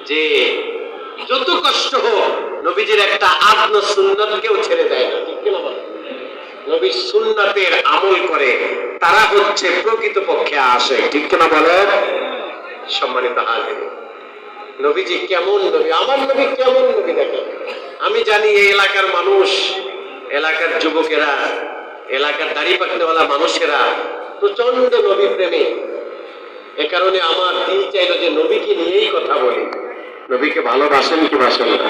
যে যত কষ্ট হোক নবীজির একটা আদন সুন্নাত কেউ ছেড়ে দেয় না, ঠিক কিনা বলেন? নবীর সুন্নাতের আমল করে তারা হচ্ছে প্রকৃতপক্ষে আসে, ঠিক কিনা বলেন? সম্মানিত হাজির, নবীজি কেমন নবী, আমার নবী কেমন নবী দেখেন। আমি জানি এই এলাকার মানুষ, এলাকার যুবকেরা, এলাকার দাড়ি পাকনেওয়ালা মানুষেরা প্রচন্ড নবী প্রেমী। এ কারণে আমার দিল চাইলো যে নবীকে নিয়েই কথা বলি। নবীকে ভালোবাসেন কি বাসেন না?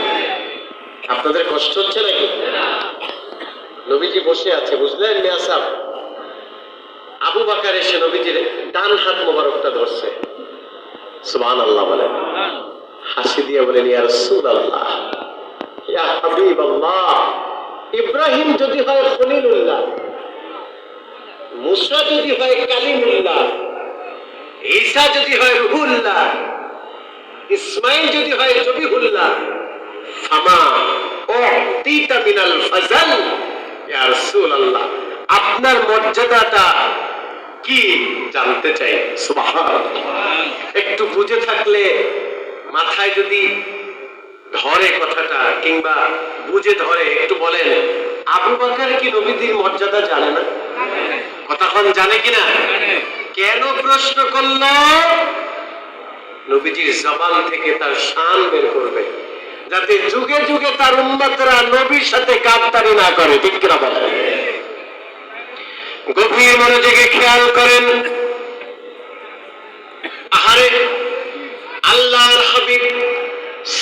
আপনাদের কষ্ট হচ্ছে নাকি? নবীজি বসে আছে, বুঝলেন মিয়া সাহেব? আবু বকর এসে নবীজির ডান হাত মোবারকটা ধরছে। সুবহানাল্লাহ বলেন, হাসি দিয়ে বলেন, ইয়া রাসূলুল্লাহ, ইয়া হাবিবাল্লাহ, ইব্রাহিম যদি হয় খলিলুল্লাহ, মুসা যদি হয় কালিমুল্লাহ, ঈসা যদি হয় রুহুল্লাহ, ইসমাইল যদি হয় জবিহুল্লাহ, ফামা উতিতা মিনাল ফাজল, ইয়া রাসূলুল্লাহ, আপনার মর্যাদাটা কি জানতে চাই। সুবহানাল্লাহ। একটু বুঝে থাকলে, মাথায় যদি ধরে কথাটা, কিংবা বুঝে ধরে, একটু বলেন, আবু বকর কি নবীদের মর্যাদা জানে না? কথাক্ষণ জানে কিনা? কেন প্রশ্ন করল? নবীজির জবান থেকে তার শান বের করবে, যাতে যুগে যুগে তার উম্মতরা নবীর সাথে গাদ্দারি না করে, ঠিক কিনা বলেন? গভীর মনোযোগে খেয়াল করেন। আহারে, আল্লাহর হাবিব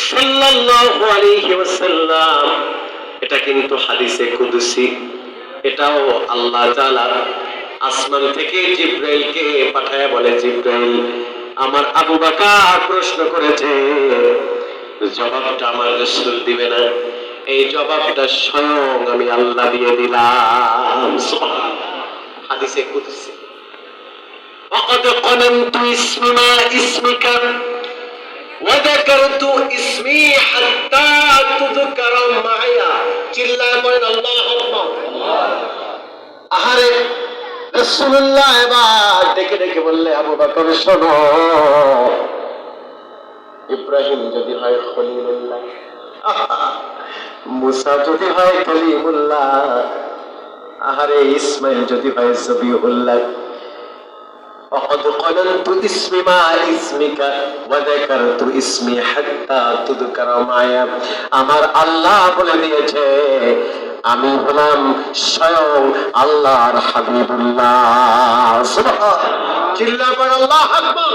সাল্লাল্লাহু আলাইহি ওয়াসাল্লাম, এটা কিন্তু হাদিসে কুদসি, এটাও আল্লাহ তাআলা আসমান থেকে জিবরাইলকে পাঠায় বলে, জিবরাইল, আমার আবু বকর প্রশ্ন করেছে, জবাবটা আমার রাসূল দিবে না, এই জবাবটা স্বয়ং আমি আল্লাহ দিয়ে দিলাম। সুবহানাল্লাহ। হাদিসে কুদসি, ওয়াকাদ কানামতু ইসমি মা ইসমিকা ওয়া যাকারতু ইসমি হাত্তা তুযকারা মা'য়া। চিল্লায় বলেন আল্লাহু আকবার। আহারে, রাসূলুল্লাহ এবার ডেকে ডেকে বললে, আবু বকর শোনো, ইব্রাহিম যদি হয় খলিলুল্লাহ, মুসা যদি হয় কালিমুল্লাহ, আহারে ইসমাইল যদি হয় জবিহুল্লাহ, وقد قلنت اسمي مع اسمك وذكرت اسمي حتى تذكر معي। আমার আল্লাহ বলে দিয়েছে, আমি হলাম স্বয়ং আল্লাহর হাবিবুল্লাহ। সুবহানাল্লাহ। চিল্লা করে আল্লাহু আকবার।